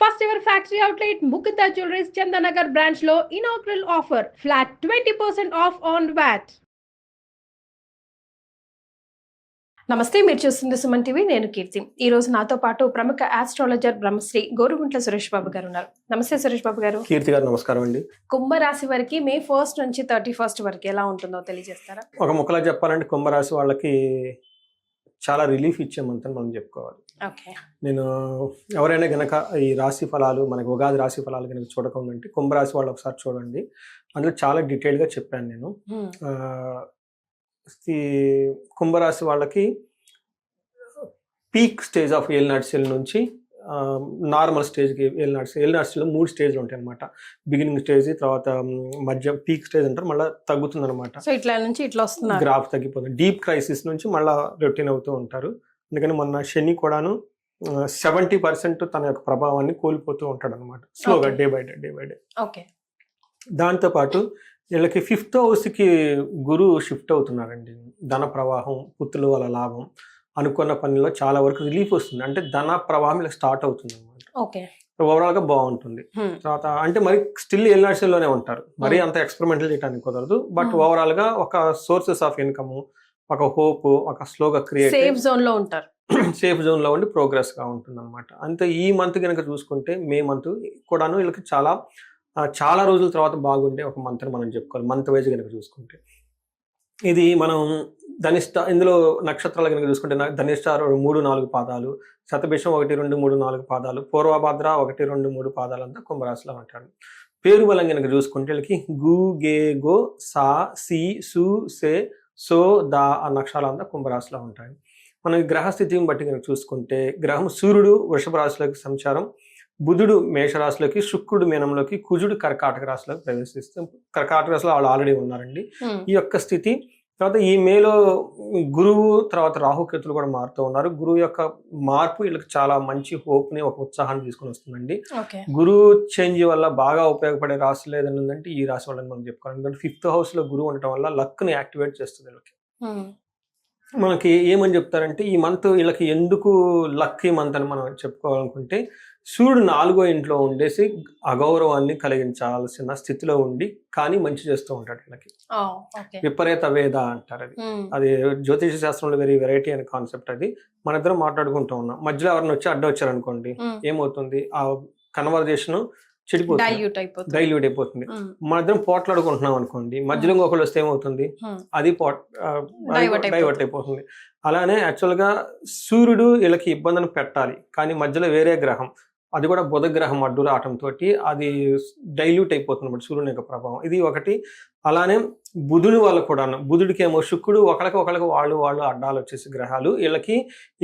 First ever factory outlet Mukunda Jewelries Chandanagar branch లో inaugural offer flat 20% off on VAT. నమస్తే, మీరు చూస్తుంది Suman TV. నేను కీర్తి. ఈ రోజు నాతో పాటు ప్రముఖ ఆస్ట్రాలజర్ బ్రహ్మశ్రీ గోరుగుంట్ల సురేష్ బాబు గారు ఉన్నారు. నమస్తే సురేష్ బాబు గారు. కీర్తి గారు నమస్కారం అండి. కుంభరాశి వారికి మే 1 నుంచి 31 వరకు ఎలా ఉంటుందో తెలియజేస్తారా? ఒక ముక్కలా చెప్పాలంటే కుంభరాశి వాళ్ళకి చాలా రిలీఫ్ ఇచ్చే మంత్ మనం చెప్పుకోవాలి. నేను ఎవరైనా గనక ఈ రాశి ఫలాలు మనకి ఉగాది రాశి ఫలాలు కనుక చూడకుండా కుంభరాశి వాళ్ళు ఒకసారి చూడండి. అందులో చాలా డీటెయిల్గా చెప్పాను నేను. ఈ కుంభరాశి వాళ్ళకి పీక్ స్టేజ్ ఆఫ్ ఏలినాటి నుంచి నార్మల్ స్టేజ్కి ఏలినాటి 3 స్టేజ్లు ఉంటాయి అనమాట. బిగినింగ్ స్టేజ్, తర్వాత మధ్య పీక్ స్టేజ్ అంటారు, మళ్ళీ తగ్గుతుంది అనమాట. ఇట్లా నుంచి ఇట్లా వస్తుంది, గ్రాఫ్ తగ్గిపోతుంది. డీప్ క్రైసిస్ నుంచి మళ్ళీ రొటీన్ అవుతూ ఉంటారు. అందుకని మొన్న శని కూడాను 70% తన యొక్క ప్రభావాన్ని కోల్పోతూ ఉంటాడు అనమాట, స్లోగా డే బై డే. దాంతోపాటు వీళ్ళకి 5th హౌస్కి గురువు షిఫ్ట్ అవుతున్నారండి. ధన ప్రవాహం, పుత్రుల వల్ల లాభం, అనుకున్న పనిలో చాలా వరకు రిలీఫ్ వస్తుంది. అంటే ధన ప్రవాహం ఇలా స్టార్ట్ అవుతుంది అనమాట. ఓవరాల్ గా బాగుంటుంది. తర్వాత అంటే మరి స్టిల్ ఏలినాటిలోనే ఉంటారు, మరి అంత ఎక్స్పెరిమెంటల్ చేయడానికి కుదరదు. బట్ ఓవరాల్ గా ఒక సోర్సెస్ ఆఫ్ ఇన్కమ్, ఒక హోప్, ఒక స్లోగా క్రియేట్ సేఫ్ జోన్ లో ఉంటారు. సేఫ్ జోన్ లో ఉండి ప్రోగ్రెస్ గా ఉంటుంది అనమాట. అంతే ఈ మంత్ కనుక చూసుకుంటే మే మంత్ కూడాను వీళ్ళకి చాలా రోజుల తర్వాత బాగుండే ఒక మంత్ అని మనం చెప్పుకోవాలి. మంత్ వైజ్ కనుక చూసుకుంటే ఇది మనం ధనిష్ట, ఇందులో నక్షత్రాలు కనుక చూసుకుంటే ధనిష్ట 3-4 పాదాలు, శతభిషం 1-2-3-4 పాదాలు, పూర్వభద్ర 1-2-3 పాదాలు అంతా కుంభరాశిలో ఉంటాడు. పేరు బలం కనుక చూసుకుంటే వీళ్ళకి గు, గే, గో, సా, సి, సు, సే, సో, దా ఆ నక్షత్రాలు అంతా కుంభరాశిలో ఉంటాయి. మనం గ్రహస్థితిని బట్టి కనుక చూసుకుంటే గ్రహం సూర్యుడు వృషభ రాశిలోకి సంచారం, బుధుడు మేషరాశిలోకి, శుక్రుడు మీనంలోకి, కుజుడు కర్కాటక రాశిలోకి ప్రవేశిస్తాం. కర్కాటక రాశిలో వాళ్ళు ఆల్రెడీ ఉన్నారండి. ఈ యొక్క స్థితి తర్వాత ఈ మేలో గురువు తర్వాత రాహుకేతులు కూడా మారుతూ ఉన్నారు. గురువు యొక్క మార్పు వీళ్ళకి చాలా మంచి హోప్ ని, ఒక ఉత్సాహాన్ని తీసుకుని వస్తుందండి. గురువు చేంజ్ వల్ల బాగా ఉపయోగపడే రాశులు ఏదైనా ఉందంటే ఈ రాశి వాళ్ళని మనం చెప్పుకోవాలి. ఎందుకంటే 5th హౌస్ లో గురువు ఉండటం వల్ల లక్ ని యాక్టివేట్ చేస్తుంది వీళ్ళకి. మనకి ఏమని చెప్తారంటే ఈ మంత్ వీళ్ళకి ఎందుకు లక్కీ మంత్ అని మనం చెప్పుకోవాలనుకుంటే, సూర్యుడు 4వ ఇంట్లో ఉండేసి అగౌరవాన్ని కలిగించాల్సిన స్థితిలో ఉండి కానీ మంచి చేస్తూ ఉంటాడు వీళ్ళకి. విపరీత వేద అంటారు. అది జ్యోతిష శాస్త్రంలో వెరైటీ అనే కాన్సెప్ట్. అది మన ఇద్దరం మాట్లాడుకుంటూ ఉన్నాం. మధ్యలో ఎవరిని వచ్చి అడ్డొచ్చారు అనుకోండి, ఏమవుతుంది, ఆ కన్వర్జేషన్ చెడిపోతుంది, డైల్యూట్ అయిపోతుంది. మన ఇద్దరం పోట్లాడుకుంటున్నాం అనుకోండి, మధ్యలో ఇంకొకళ్ళు వస్తే ఏమవుతుంది, అది డైవర్ట్ అయిపోతుంది. అలానే యాక్చువల్ గా సూర్యుడు వీళ్ళకి ఇబ్బందిని పెట్టాలి, కానీ మధ్యలో వేరే గ్రహం, అది కూడా బుధ గ్రహం అడ్డు రావటంతో అది డైల్యూట్ అయిపోతుంది అన్నమాట సూర్యుని యొక్క ప్రభావం. ఇది ఒకటి. అలానే బుధుని వల్ల కూడా, బుధుడికి ఏమో శుక్రుడు ఒకరికి వాళ్ళు అడ్డాలు వచ్చేసి గ్రహాలు, వీళ్ళకి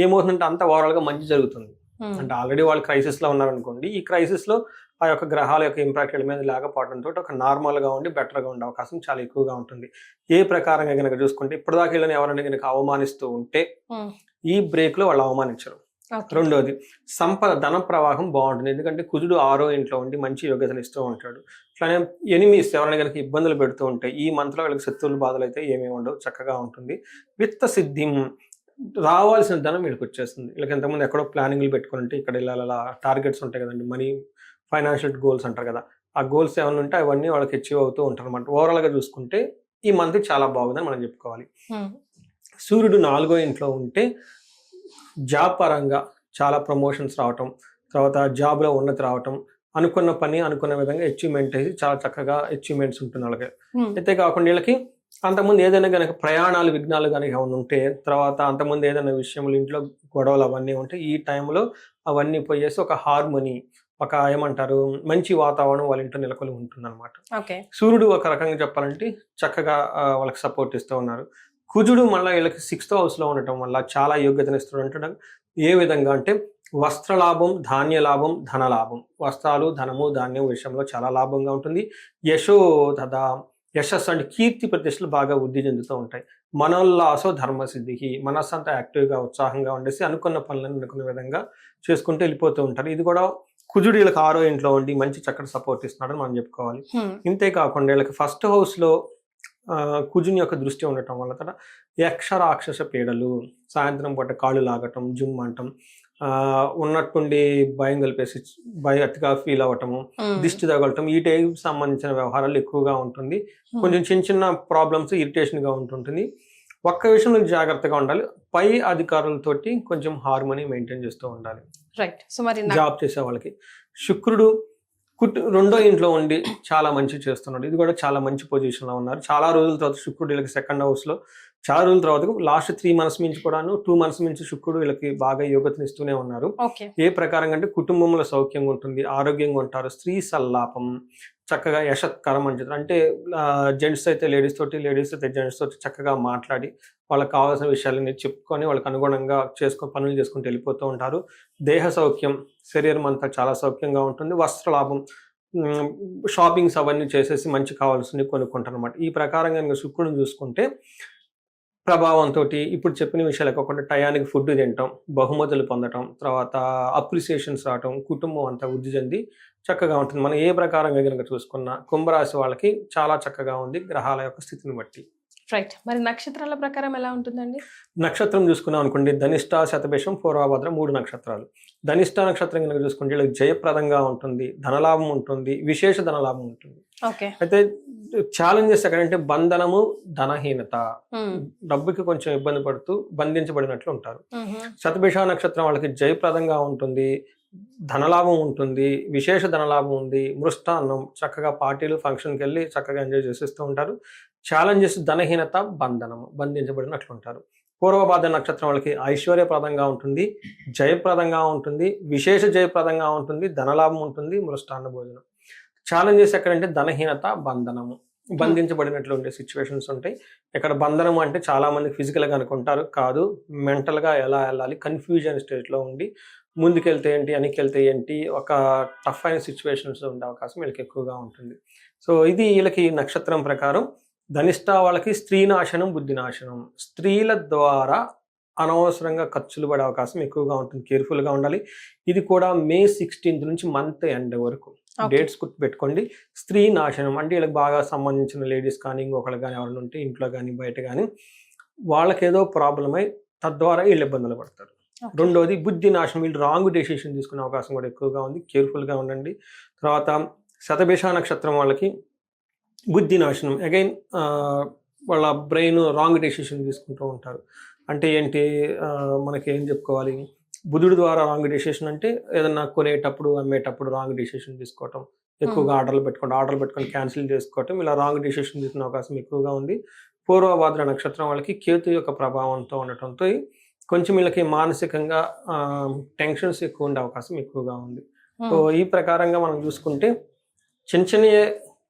ఏమవుతుందంటే అంత ఓవరాల్ గా మంచి జరుగుతుంది. అంటే ఆల్రెడీ వాళ్ళు క్రైసిస్ లో ఉన్నారనుకోండి, ఈ క్రైసిస్ లో ఆ యొక్క గ్రహాల యొక్క ఇంపాక్ట్ వీళ్ళ మీద లేకపోవడంతో ఒక నార్మల్ గా ఉండి బెటర్ గా ఉండే అవకాశం చాలా ఎక్కువగా ఉంటుంది. ఏ ప్రకారంగా కనుక చూసుకుంటే ఇప్పటిదాకా వీళ్ళని ఎవరైనా కనుక అవమానిస్తూ ఉంటే ఈ బ్రేక్ లో వాళ్ళు అవమానించరు. రెండోది, సంపద, ధన ప్రవాహం బాగుంటుంది. ఎందుకంటే కుజుడు 6వ ఇంట్లో ఉండి మంచి యోగ్యతను ఇస్తూ ఉంటాడు. అట్లానే ఎనిమీస్ ఎవరైనా కనుక ఇబ్బందులు పెడుతూ ఉంటాయి, ఈ మంత్ లో వీళ్ళకి శత్రువులు బాధలు అయితే ఏమేమి ఉండవు, చక్కగా ఉంటుంది. విత్త సిద్ధి, రావాల్సిన ధనం వీళ్ళకి వచ్చేస్తుంది. వీళ్ళకి ఎంతమంది ఎక్కడో ప్లానింగ్లు పెట్టుకుని ఉంటే ఇక్కడ ఇలా టార్గెట్స్ ఉంటాయి కదండి, మనీ, ఫైనాన్షియల్ గోల్స్ అంటారు కదా, ఆ గోల్స్ ఏమైనా ఉంటే అవన్నీ వాళ్ళకి అచీవ్ అవుతూ ఉంటారు అనమాట. ఓవరాల్ గా చూసుకుంటే ఈ మంత్ చాలా బాగుందని మనం చెప్పుకోవాలి. సూర్యుడు 4వ ఇంట్లో ఉంటే జాబ్ పరంగా చాలా ప్రమోషన్స్ రావటం, తర్వాత జాబ్లో ఉన్నతి రావటం, అనుకున్న పని అనుకున్న విధంగా అచీవ్మెంట్ అయ్యి చాలా చక్కగా అచీవ్మెంట్స్ ఉంటుంది వాళ్ళకి. అయితే కాకుండా వీళ్ళకి అంతకుముందు ఏదైనా కనుక ప్రయాణాలు, విఘ్నాలు కనుక ఏమైనా ఉంటే, తర్వాత అంతకుముందు ఏదైనా విషయంలో ఇంట్లో గొడవలు అవన్నీ ఉంటే ఈ టైంలో అవన్నీ పోయేసి ఒక హార్మోనీ, ఒక ఏమంటారు మంచి వాతావరణం వాళ్ళ ఇంట్లో నెలకొని ఉంటుంది అనమాట. సూర్యుడు ఒక రకంగా చెప్పాలంటే చక్కగా వాళ్ళకి సపోర్ట్ ఇస్తూ ఉన్నారు. కుజుడు మళ్ళీ వీళ్ళకి 6th హౌస్ లో ఉండటం వల్ల చాలా యోగ్యతను ఇస్తున్నాడు. అంటే ఏ విధంగా అంటే వస్త్రలాభం, ధాన్య లాభం, ధన లాభం, వస్త్రాలు, ధనము, ధాన్యం విషయంలో చాలా లాభంగా ఉంటుంది. యశస్సు అంటే కీర్తి ప్రతిష్టలు బాగా వృద్ధి చెందుతూ ఉంటాయి. మనోల్లాసో ధర్మసిద్ధి, మనస్సు అంతా యాక్టివ్గా ఉత్సాహంగా ఉండేసి అనుకున్న పనులను అనుకున్న విధంగా చేసుకుంటూ వెళ్ళిపోతూ ఉంటారు. ఇది కూడా కుజుడు వీళ్ళకి 6వ ఇంట్లో ఉండి మంచి చక్కటి సపోర్ట్ ఇస్తున్నాడని మనం చెప్పుకోవాలి. ఇంతే కాకుండా వీళ్ళకి 1st హౌస్ లో కుజుని యొక్క దృష్టి ఉండటం వల్ల యక్ష రాక్షస పీడలు, సాయంత్రం పూట కాళ్ళు లాగటం, జుమ్ అంటం, ఉన్నట్టుండి భయం కలిపేసి అతిగా ఫీల్ అవ్వటము, దిష్టి తగలటం, ఈ టైప్ సంబంధించిన వ్యవహారాలు ఎక్కువగా ఉంటుంది. కొంచెం చిన్న చిన్న ప్రాబ్లమ్స్ ఇరిటేషన్గా ఉంటుంటుంది. ఒక్క విషయంలో జాగ్రత్తగా ఉండాలి, పై అధికారులతోటి కొంచెం హార్మోని మెయింటైన్ చేస్తూ ఉండాలి. రైట్. సో మరి జాబ్ చేసే వాళ్ళకి శుక్రుడు రెండో ఇంట్లో ఉండి చాలా మంచి చేస్తున్నాడు. ఇది కూడా చాలా మంచి పొజిషన్లో ఉన్నారు. చాలా రోజుల తర్వాత శుక్రుడు వీళ్ళకి సెకండ్ హౌస్లో చాలా రోజుల తర్వాత లాస్ట్ 3 months నుంచి కూడాను 2 months నుంచి శుక్రుడు వీళ్ళకి బాగా యోగతనిస్తూనే ఉన్నారు. ఏ ప్రకారంగా అంటే కుటుంబంలో సౌఖ్యంగా ఉంటుంది, ఆరోగ్యంగా ఉంటారు, స్త్రీ సల్లాపం, చక్కగా యశత్కరం అని చెప్తారు. అంటే జెంట్స్ అయితే లేడీస్ తోటి, లేడీస్ అయితే జెంట్స్ తోటి చక్కగా మాట్లాడి వాళ్ళకి కావాల్సిన విషయాలని చెప్పుకొని వాళ్ళకి అనుగుణంగా పనులు చేసుకుంటూ వెళ్ళిపోతూ ఉంటారు. దేహ సౌఖ్యం, శరీరం అంతా చాలా సౌఖ్యంగా ఉంటుంది. వస్త్రలాభం, షాపింగ్స్ అవన్నీ చేసేసి మంచి కావాల్సినవి కొనుక్కుంటారు అనమాట. ఈ ప్రకారంగా శుక్రుడిని చూసుకుంటే ప్రభావంతో ఇప్పుడు చెప్పిన విషయాలు కాకుండా టయానికి ఫుడ్ తినటం, బహుమతులు పొందటం, తర్వాత అప్రిసియేషన్స్ రావటం, కుటుంబం అంతా వృద్ధి చెంది చక్కగా ఉంటుంది. మనం ఏ ప్రకారంగా కనుక చూసుకున్నా కుంభరాశి వాళ్ళకి చాలా చక్కగా ఉంది గ్రహాల యొక్క స్థితిని బట్టి. రైట్. మరి నక్షత్రాల ప్రకారం ఎలా ఉంటుందండి? నక్షత్రం చూసుకున్నాం అనుకోండి, ధనిష్ట, శతభిషం, పూర్వభద్ర 3 నక్షత్రాలు. ధనిష్ట నక్షత్రం కనుక చూసుకుంటే వీళ్ళకి జయప్రదంగా ఉంటుంది, ధనలాభం ఉంటుంది, విశేష ధనలాభం ఉంటుంది. అయితే ఛాలెంజెస్ ఎక్కడంటే బంధనము, ధనహీనత, డబ్బుకి కొంచెం ఇబ్బంది పడుతూ బంధించబడినట్లు ఉంటారు. శతభిష నక్షత్రం వాళ్ళకి జయప్రదంగా ఉంటుంది, ధనలాభం ఉంటుంది, విశేష ధనలాభం ఉంది, మృష్టాన్నం, చక్కగా పార్టీలు ఫంక్షన్కి వెళ్ళి చక్కగా ఎంజాయ్ చేసేస్తూ ఉంటారు. ఛాలెంజెస్ ధనహీనత, బంధనము, బంధించబడినట్లు ఉంటారు. పూర్వభాద్ర నక్షత్రం వాళ్ళకి ఐశ్వర్యప్రదంగా ఉంటుంది, జయప్రదంగా ఉంటుంది, విశేష జయప్రదంగా ఉంటుంది, ధనలాభం ఉంటుంది, మృష్టాన్న భోజనం. ఛాలెంజెస్ ఎక్కడంటే ధనహీనత, బంధనము, బంధించబడినట్లు ఉండే సిచ్యువేషన్స్ ఉంటాయి. ఇక్కడ బంధనం అంటే చాలా మంది ఫిజికల్గా అనుకుంటారు, కాదు, మెంటల్గా ఎలా వెళ్ళాలి, కన్ఫ్యూజన్ స్టేజ్లో ఉండి ముందుకెళ్తే ఏంటి, వెనక్కి ఏంటి, ఒక టఫ్ అయిన సిచ్యువేషన్స్ ఉండే అవకాశం వీళ్ళకి ఎక్కువగా ఉంటుంది. సో ఇది వీళ్ళకి నక్షత్రం ప్రకారం. ధనిష్ట వాళ్ళకి స్త్రీ నాశనం, బుద్ధి నాశనం, స్త్రీల ద్వారా అనవసరంగా ఖర్చులు పడే అవకాశం ఎక్కువగా ఉంటుంది, కేర్ఫుల్గా ఉండాలి. ఇది కూడా May 16th నుంచి మంత్ ఎండ్ వరకు డేట్స్ గుర్తు పెట్టుకోండి. స్త్రీ నాశనం అంటే వీళ్ళకి బాగా సంబంధించిన లేడీస్ కానీ ఇంకొకళ్ళు కానీ ఎవరైనా ఉంటే ఇంట్లో కానీ బయట కానీ వాళ్ళకి ఏదో ప్రాబ్లం అయి తద్వారా వీళ్ళు ఇబ్బందులు పడతారు. రెండోది బుద్ధి నాశనం, వీళ్ళు రాంగ్ డెసిషన్ తీసుకునే అవకాశం కూడా ఎక్కువగా ఉంది, కేర్ఫుల్గా ఉండండి. తర్వాత శతభిష నక్షత్రం వాళ్ళకి బుద్ధి నాశనం, అగైన్ వాళ్ళ బ్రెయిన్ రాంగ్ డెసిషన్ తీసుకుంటూ ఉంటారు. అంటే ఏంటి, మనకి ఏం చెప్పుకోవాలి, బుధుడి ద్వారా రాంగ్ డెసిషన్ అంటే ఏదన్నా కొనేటప్పుడు అమ్మేటప్పుడు రాంగ్ డెసిషన్ తీసుకోవటం, ఎక్కువగా ఆర్డర్లు పెట్టుకొని క్యాన్సిల్ చేసుకోవటం, ఇలా రాంగ్ డెసిషన్ తీసుకునే అవకాశం ఎక్కువగా ఉంది. పూర్వభాద్ర నక్షత్రం వాళ్ళకి కేతు యొక్క ప్రభావంతో ఉండటంతో కొంచెం వీళ్ళకి మానసికంగా టెన్షన్స్ ఎక్కువ ఉండే అవకాశం ఎక్కువగా ఉంది. సో ఈ ప్రకారంగా మనం చూసుకుంటే చిన్న చిన్నయే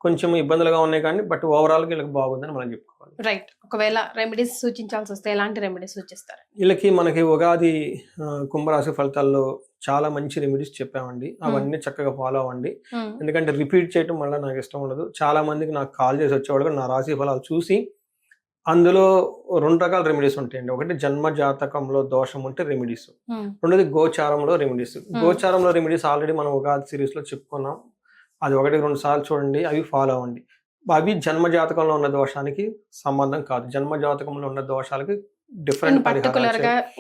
కొంచెం ఇబ్బందులుగా ఉన్నాయి కానీ బట్ ఓవరాల్గా వీళ్ళకి బాగుందని మనం చెప్పుకోవాలి. రైట్. ఒకవేళ రెమెడీస్ సూచించాల్సి వస్తే ఎలాంటి రెమెడీస్ సూచిస్తారు? వీళ్ళకి మనకి ఉగాది కుంభరాశి ఫలితాల్లో చాలా మంచి రెమెడీస్ చెప్పామండి, అవన్నీ చక్కగా ఫాలో అవ్వండి. ఎందుకంటే రిపీట్ చేయడం వల్ల నాకు ఇష్టం ఉండదు. చాలా మందికి నాకు కాల్ చేసి వచ్చేవాళ్ళు నా రాశి ఫలాలు చూసి అందులో 2 రకాల రెమెడీస్ ఉంటాయండి. ఒకటి జన్మ జాతకంలో దోషం ఉంటే రెమెడీస్, రెండోది గోచారంలో రెమెడీస్. గోచారంలో రెమెడీస్ ఆల్రెడీ మనం ఉగాది సిరీస్ లో చెప్పుకున్నాం, అది 1-2 సార్లు చూడండి, అవి ఫాలో అవ్వండి. అవి జన్మ జాతకంలో ఉన్న దోషానికి సంబంధం కాదు, జన్మ జాతకంలో ఉన్న దోషాలకి డిఫరెంట్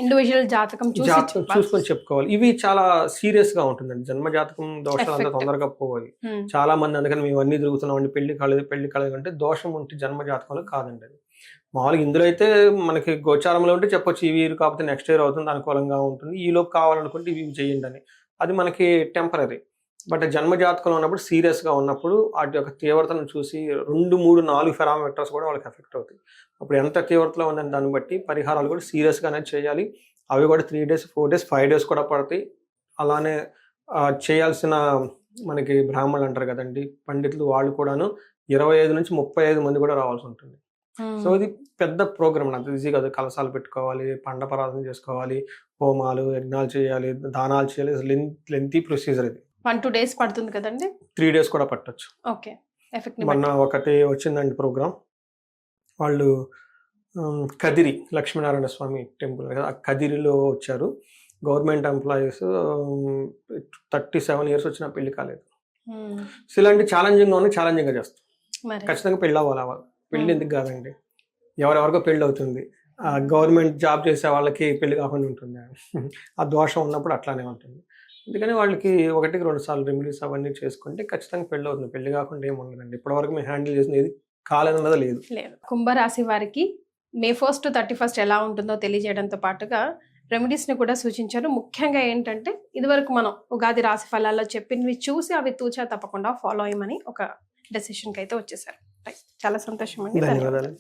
ఇండివిజువల్ జాతకం చూసుకొని చెప్పుకోవాలి. ఇవి చాలా సీరియస్ గా ఉంటుందండి, జన్మ జాతకం దోషాలు అంతా తొందరగా పోవాలి. చాలా మంది అందుకని మేము అన్ని తిరుగుతున్నాం, పెళ్లి కాలేదు అంటే దోషం ఉంటే జన్మ జాతకంలో కాదండి. అది మామూలుగా ఇందులో అయితే మనకి గోచారంలో ఉంటే చెప్పొచ్చు ఇవి కాకపోతే నెక్స్ట్ ఇయర్ అవుతుంది, అనుకూలంగా ఉంటుంది, ఈలోపు కావాలనుకుంటే ఇవి చేయండి అని. అది మనకి టెంపరీ. బట్ జన్మ జాతకంలో ఉన్నప్పుడు సీరియస్గా ఉన్నప్పుడు వాటి యొక్క తీవ్రతను చూసి 2, 3, 4 పారామీటర్స్ కూడా వాళ్ళకి ఎఫెక్ట్ అవుతాయి. అప్పుడు ఎంత తీవ్రతలో ఉందని దాన్ని బట్టి పరిహారాలు కూడా సీరియస్గానే చేయాలి. అవి కూడా 3 days, 4 days, 5 days కూడా పడతాయి. అలానే చేయాల్సిన మనకి బ్రాహ్మణులు అంటారు కదండి, పండితులు, వాళ్ళు కూడాను 25 నుంచి 35 మంది కూడా రావాల్సి ఉంటుంది. సో ఇది పెద్ద ప్రోగ్రామ్, అంత ఈజీ కాదు. కలశాలు పెట్టుకోవాలి, పండపరాధన చేసుకోవాలి, హోమాలు, యజ్ఞాలు చేయాలి, దానాలు చేయాలి, లెంతీ ప్రొసీజర్. ఇది 1-2 days పడుతుంది కదండి, 3 days కూడా పట్టొచ్చు. ఓకే. మొన్న ఒకటి వచ్చిందండి ప్రోగ్రామ్, వాళ్ళు కదిరి లక్ష్మీనారాయణ స్వామి టెంపుల్ కదా, కదిరిలో వచ్చారు. గవర్నమెంట్ ఎంప్లాయీస్ 37 years వచ్చినా పెళ్లి కాలేదు. సో ఇలాంటి ఛాలెంజింగ్గా చేస్తాం. ఖచ్చితంగా పెళ్ళి అవ్వాలి. పెళ్ళి ఎందుకు కాదండి, ఎవరెవరికో పెళ్ళి అవుతుంది, గవర్నమెంట్ జాబ్ చేసే వాళ్ళకి పెళ్లి కాకుండా ఉంటుంది. ఆ దోషం ఉన్నప్పుడు అట్లానే ఉంటుంది. అందుకని వాళ్ళకి 1-2 సార్లు రెమెడీస్ అవన్నీ చేసుకుంటే ఖచ్చితంగా పెళ్ళి అవుతుంది. పెళ్లి కాకుండా ఏమి ఉండదండి. ఇప్పటివరకు మేము హ్యాండిల్ చేసిన ఏది కాలేదన్నది లేదు. లేదు. కుంభరాశి వారికి మే 1 to 31 ఎలా ఉంటుందో తెలియజేయడంతో పాటుగా రెమెడీస్ ని కూడా సూచించారు. ముఖ్యంగా ఏంటంటే ఇదివరకు మనం ఉగాది రాశి ఫలాల్లో చెప్పినవి చూసి అవి తూచా తప్పకుండా ఫాలో అయ్యమని ఒక డెసిషన్ కి అయితే వచ్చేసారు. రైట్. చాలా సంతోషం అండి. ధన్యవాదాలు.